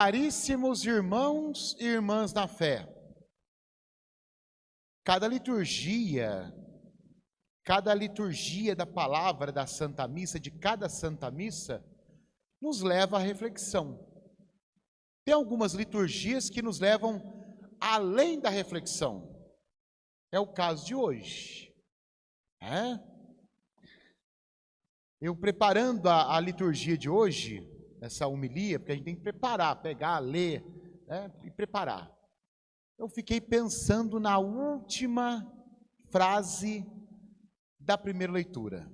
Caríssimos irmãos e irmãs na fé, cada liturgia da palavra da Santa Missa, de cada Santa Missa, nos leva à reflexão. Tem algumas liturgias que nos levam além da reflexão. É o caso de hoje. Eu preparando a liturgia de hoje, essa homilia, porque a gente tem que preparar, pegar, ler, e preparar. Eu fiquei pensando na última frase da primeira leitura.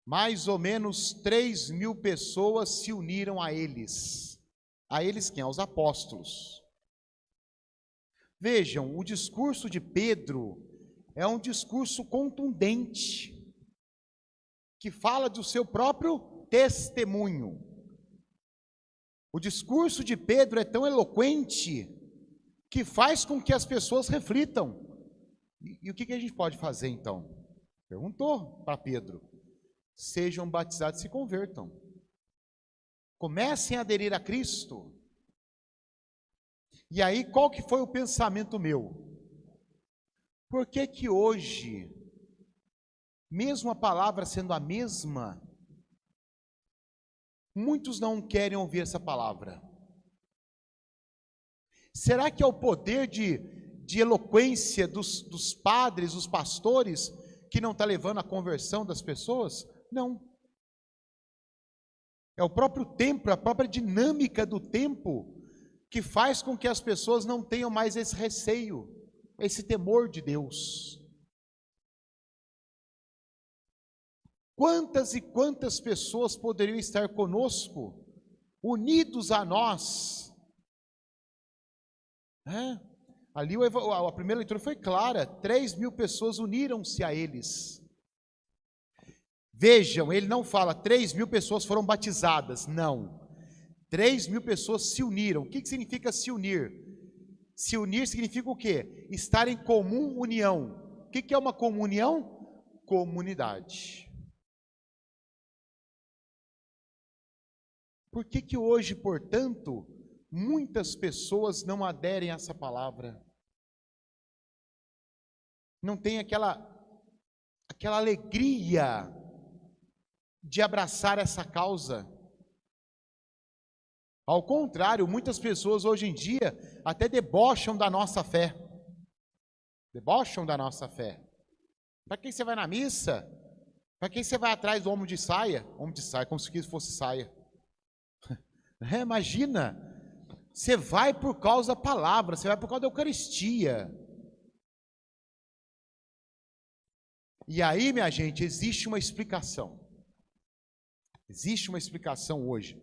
Mais ou menos 3.000 pessoas se uniram a eles. A eles quem? Aos apóstolos. Vejam, o discurso de Pedro é um discurso contundente, que fala do seu próprio testemunho. O discurso de Pedro é tão eloquente que faz com que as pessoas reflitam. E o que a gente pode fazer então? Perguntou para Pedro. Sejam batizados e se convertam. Comecem a aderir a Cristo. E aí, qual que foi o pensamento meu? Por que hoje, mesmo a palavra sendo a mesma, muitos não querem ouvir essa palavra? Será que é o poder de eloquência dos padres, dos pastores, que não está levando à conversão das pessoas? Não. É o próprio tempo, a própria dinâmica do tempo, que faz com que as pessoas não tenham mais esse receio, esse temor de Deus. Quantas e quantas pessoas poderiam estar conosco, unidos a nós? Ali a primeira leitura foi clara, 3.000 pessoas uniram-se a eles. Vejam, ele não fala 3.000 pessoas foram batizadas, não. 3.000 pessoas se uniram. O que significa se unir? Se unir significa o quê? Estar em comum união. O que é uma comunhão? Comunidade. Por que hoje, portanto, muitas pessoas não aderem a essa palavra? Não tem aquela alegria de abraçar essa causa. Ao contrário, muitas pessoas hoje em dia até debocham da nossa fé. Debocham da nossa fé. Para quem você vai na missa? Para quem você vai atrás do homem de saia? Homem de saia, como se fosse saia. Imagina, você vai por causa da palavra, você vai por causa da Eucaristia. E aí, minha gente, existe uma explicação. Existe uma explicação hoje.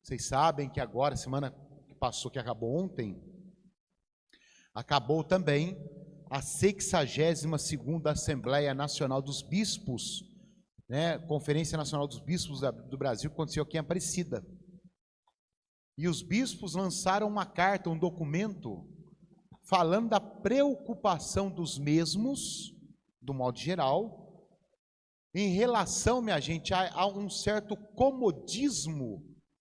Vocês sabem que agora, semana que passou, que acabou ontem, acabou também a 62ª Assembleia Nacional dos Bispos, Conferência Nacional dos Bispos do Brasil, que aconteceu aqui em Aparecida. E os bispos lançaram uma carta, um documento, falando da preocupação dos mesmos, do modo geral, em relação, minha gente, a um certo comodismo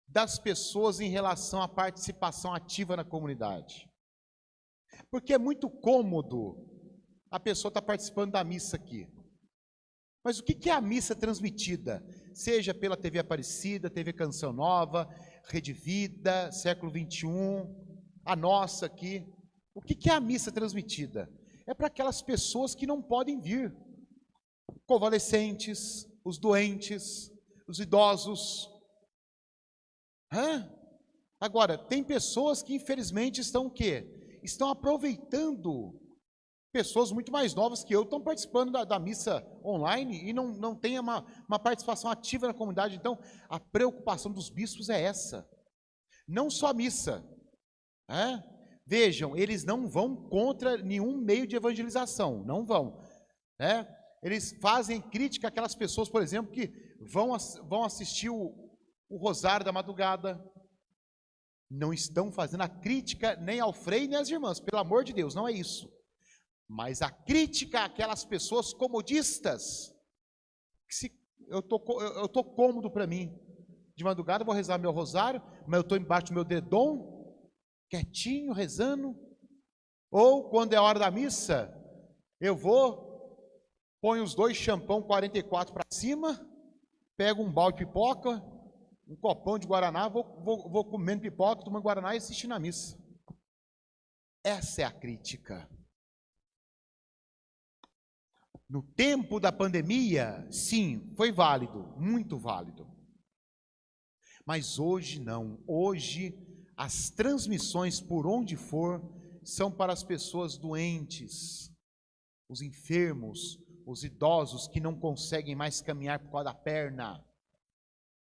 das pessoas em relação à participação ativa na comunidade. Porque é muito cômodo a pessoa estar participando da missa aqui. Mas o que é a missa transmitida? Seja pela TV Aparecida, TV Canção Nova, Rede Vida, Século XXI, a nossa aqui. O que é a missa transmitida? É para aquelas pessoas que não podem vir. Convalescentes, os doentes, os idosos. Agora, tem pessoas que infelizmente estão o quê? Estão aproveitando, pessoas muito mais novas que eu, estão participando da missa online e não tem uma participação ativa na comunidade. Então, a preocupação dos bispos é essa. Não só a missa. Vejam, eles não vão contra nenhum meio de evangelização, não vão. Eles fazem crítica àquelas pessoas, por exemplo, que vão assistir o Rosário da Madrugada. Não estão fazendo a crítica nem ao Frei nem às irmãs, pelo amor de Deus, não é isso. Mas a crítica àquelas pessoas comodistas, que eu tô cômodo para mim. de madrugada eu vou rezar meu rosário, mas eu estou embaixo do meu dedom, quietinho, rezando. Ou quando é a hora da missa, eu ponho os 2 champão 44 para cima, pego um balde de pipoca, um copão de guaraná, vou comendo pipoca, tomando guaraná e assistindo a missa. Essa é a crítica. No tempo da pandemia, sim, foi válido, muito válido. Mas hoje não. Hoje as transmissões por onde for são para as pessoas doentes, os enfermos, os idosos que não conseguem mais caminhar por causa da perna,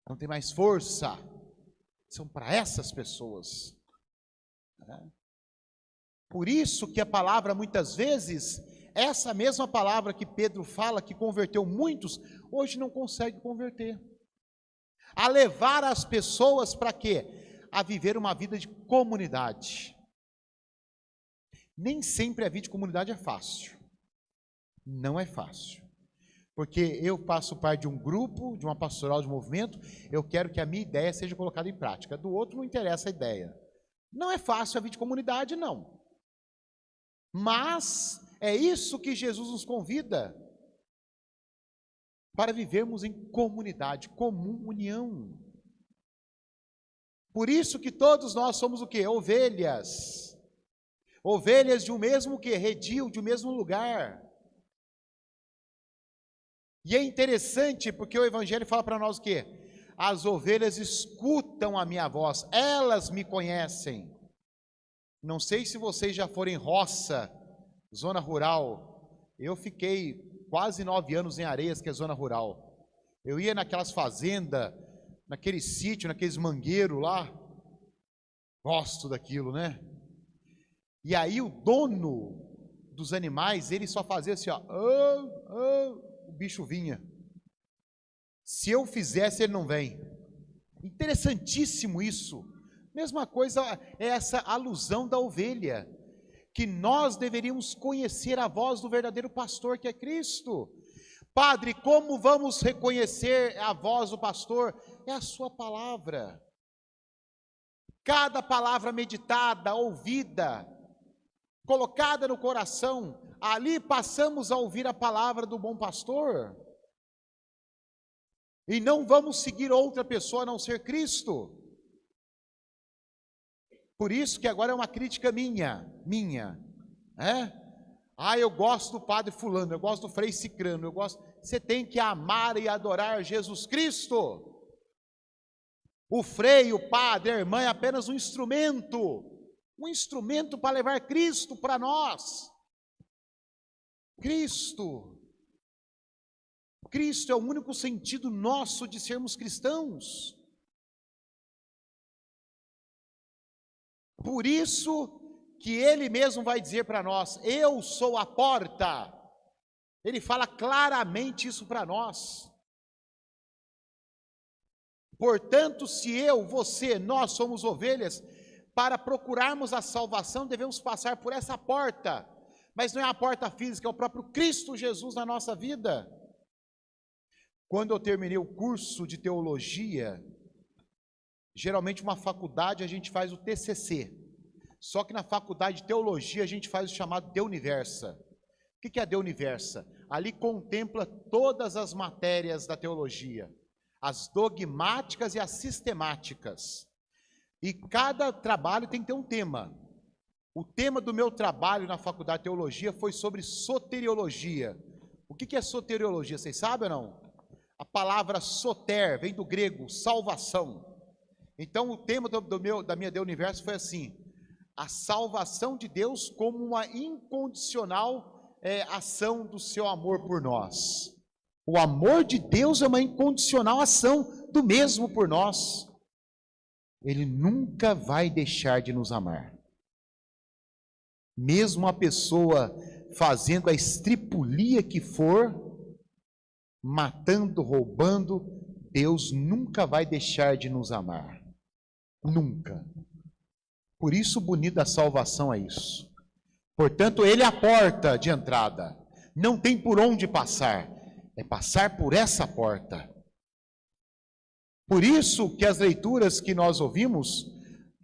não tem mais força. São para essas pessoas. Por isso que a palavra muitas vezes, essa mesma palavra que Pedro fala que converteu muitos, hoje não consegue converter. A levar as pessoas para quê? A viver uma vida de comunidade. Nem sempre a vida de comunidade é fácil. Não é fácil. Porque eu faço parte de um grupo, de uma pastoral de movimento, eu quero que a minha ideia seja colocada em prática. Do outro não interessa a ideia. Não é fácil a vida de comunidade, não. Mas é isso que Jesus nos convida, para vivermos em comunidade, comunhão. Por isso que todos nós somos o quê? Ovelhas. Ovelhas de um mesmo quê? Redil, de um mesmo lugar. E é interessante porque o Evangelho fala para nós o quê? As ovelhas escutam a minha voz, elas me conhecem. Não sei se vocês já foram em roça, zona rural. Eu fiquei quase 9 anos em Areias, que é zona rural. Eu ia naquelas fazendas, naquele sítio, naqueles mangueiros lá. Gosto daquilo, né? E aí o dono dos animais, ele só fazia assim, ó. O bicho vinha. Se eu fizesse, ele não vem. Interessantíssimo isso. Mesma coisa é essa alusão da ovelha, que nós deveríamos conhecer a voz do verdadeiro pastor, que é Cristo. Padre, como vamos reconhecer a voz do pastor? É a sua palavra. Cada palavra meditada, ouvida, colocada no coração, ali passamos a ouvir a palavra do bom pastor. E não vamos seguir outra pessoa a não ser Cristo. Por isso que agora é uma crítica minha, eu gosto do padre fulano, eu gosto do frei cicrano, você tem que amar e adorar Jesus Cristo. O frei, o padre, a irmã é apenas um instrumento para levar Cristo para nós. Cristo é o único sentido nosso de sermos cristãos. Por isso que ele mesmo vai dizer para nós, eu sou a porta. Ele fala claramente isso para nós. Portanto, se eu, você, nós somos ovelhas, para procurarmos a salvação, devemos passar por essa porta. Mas não é a porta física, é o próprio Cristo Jesus na nossa vida. Quando eu terminei o curso de teologia, geralmente uma faculdade a gente faz o TCC. Só que na faculdade de teologia a gente faz o chamado De Universa. O que é De Universa? Ali contempla todas as matérias da teologia, as dogmáticas e as sistemáticas. E cada trabalho tem que ter um tema. O tema do meu trabalho na faculdade de teologia foi sobre soteriologia. O que é soteriologia? Vocês sabem ou não? A palavra soter vem do grego, salvação. Então o tema da minha De Universo foi assim: a salvação de Deus como uma incondicional ação do seu amor por nós. O amor de Deus é uma incondicional ação do mesmo por nós. Ele nunca vai deixar de nos amar. Mesmo a pessoa fazendo a estripulia que for, matando, roubando, Deus nunca vai deixar de nos amar. Nunca. Por isso o bonito da salvação é isso. Portanto, ele é a porta de entrada. Não tem por onde passar. É passar por essa porta. Por isso que as leituras que nós ouvimos,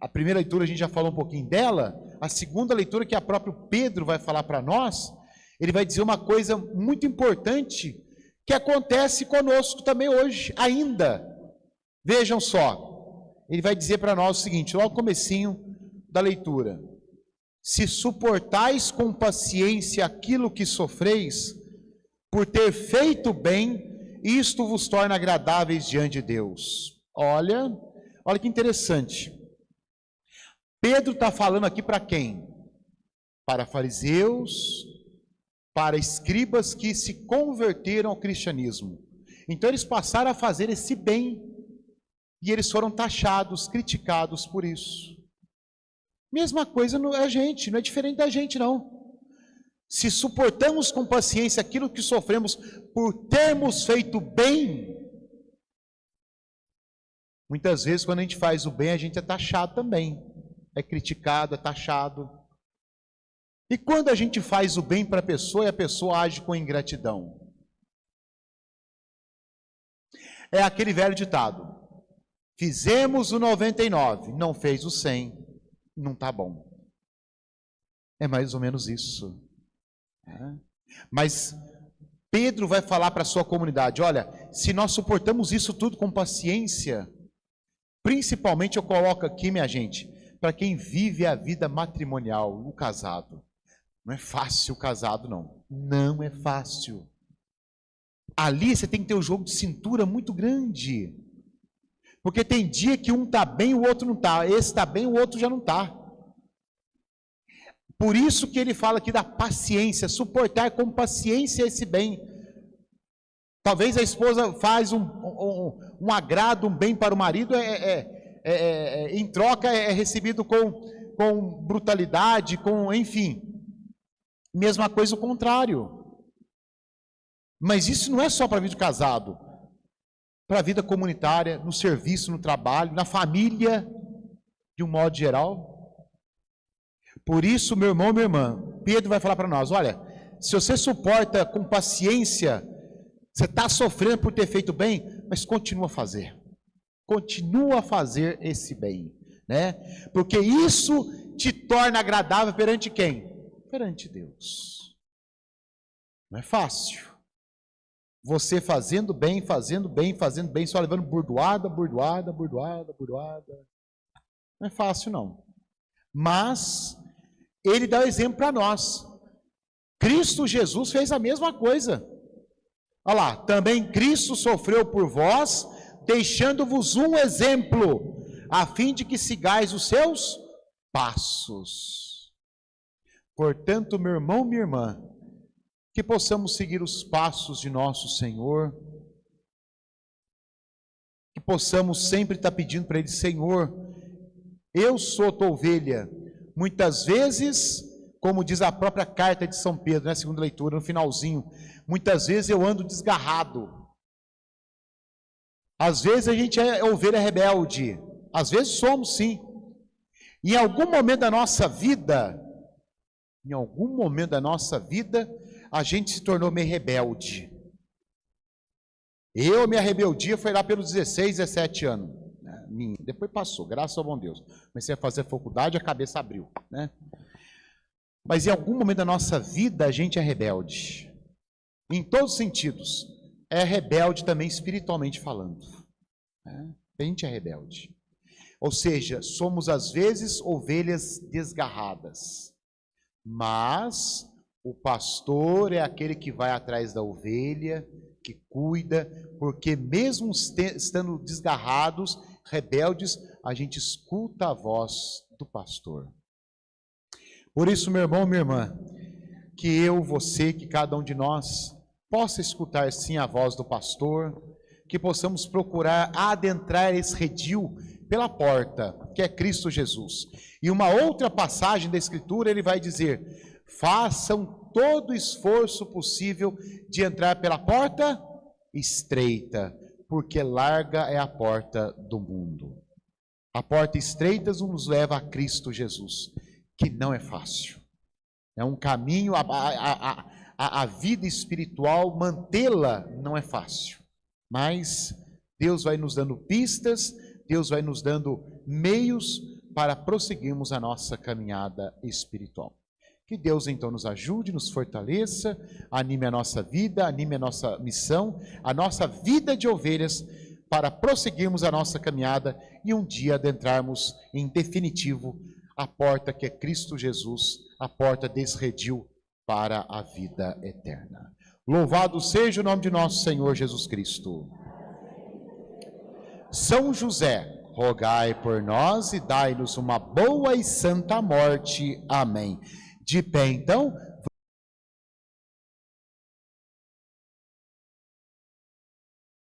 a primeira leitura a gente já falou um pouquinho dela, a segunda leitura que a próprio Pedro vai falar para nós, ele vai dizer uma coisa muito importante que acontece conosco também hoje, ainda. Vejam só, ele vai dizer para nós o seguinte, logo no comecinho da leitura: se suportais com paciência aquilo que sofreis, por ter feito bem, isto vos torna agradáveis diante de Deus. Olha que interessante. Pedro está falando aqui para quem? Para fariseus, para escribas que se converteram ao cristianismo. Então eles passaram a fazer esse bem, e eles foram taxados, criticados por isso. Mesma coisa a gente, não é diferente da gente não. Se suportamos com paciência aquilo que sofremos por termos feito bem, muitas vezes quando a gente faz o bem, a gente é taxado também, é criticado, é taxado. E quando a gente faz o bem para a pessoa e a pessoa age com ingratidão? É aquele velho ditado: fizemos o 99, não fez o 100, não está bom. É mais ou menos isso. Mas Pedro vai falar para a sua comunidade: olha, se nós suportamos isso tudo com paciência, principalmente eu coloco aqui, minha gente, para quem vive a vida matrimonial, o casado. Não é fácil o casado, não. Não é fácil. Ali você tem que ter um jogo de cintura muito grande. Porque tem dia que um está bem, o outro não está. Esse está bem, o outro já não está. Por isso que ele fala aqui da paciência, suportar com paciência esse bem. Talvez a esposa faz um agrado, um bem para o marido, em troca é recebido com brutalidade, enfim. Mesma coisa o contrário. Mas isso não é só para a vida de casado. Para a vida comunitária, no serviço, no trabalho, na família, de um modo geral. Por isso, meu irmão, minha irmã, Pedro vai falar para nós: olha, se você suporta com paciência, você está sofrendo por ter feito bem, mas continua a fazer. Continua a fazer esse bem, né? Porque isso te torna agradável perante quem? Perante Deus. Não é fácil. Você fazendo bem, só levando burdoada. Não é fácil, não. Mas ele dá o exemplo para nós. Cristo Jesus fez a mesma coisa. Olha lá, também Cristo sofreu por vós, deixando-vos um exemplo, a fim de que sigais os seus passos. Portanto, meu irmão, minha irmã, que possamos seguir os passos de nosso Senhor, que possamos sempre estar pedindo para Ele: Senhor, eu sou tua ovelha. Muitas vezes, como diz a própria carta de São Pedro, na segunda leitura, no finalzinho, muitas vezes eu ando desgarrado. Às vezes a gente é ovelha rebelde, às vezes somos sim. Em algum momento da nossa vida, a gente se tornou meio rebelde. Minha rebeldia foi lá pelos 16, 17 anos. Depois passou, graças ao bom Deus. Comecei a fazer faculdade, a cabeça abriu, né? Mas em algum momento da nossa vida, a gente é rebelde. Em todos os sentidos. É rebelde também espiritualmente falando. Né? A gente é rebelde. Ou seja, somos às vezes ovelhas desgarradas. Mas o pastor é aquele que vai atrás da ovelha, que cuida, porque mesmo estando desgarrados, rebeldes, a gente escuta a voz do pastor. Por isso, meu irmão, minha irmã, que eu, você, que cada um de nós possa escutar sim a voz do pastor, que possamos procurar adentrar esse redil pela porta, que é Cristo Jesus. E uma outra passagem da Escritura, ele vai dizer: façam todo o esforço possível de entrar pela porta estreita, porque larga é a porta do mundo. A porta estreita nos leva a Cristo Jesus, que não é fácil. É um caminho, a vida espiritual, mantê-la não é fácil. Mas Deus vai nos dando pistas, Deus vai nos dando meios para prosseguirmos a nossa caminhada espiritual. Que Deus então nos ajude, nos fortaleça, anime a nossa vida, anime a nossa missão, a nossa vida de ovelhas, para prosseguirmos a nossa caminhada e um dia adentrarmos em definitivo a porta que é Cristo Jesus, a porta desse redil para a vida eterna. Louvado seja o nome de nosso Senhor Jesus Cristo. São José, rogai por nós e dai-nos uma boa e santa morte. Amém. De pé, então,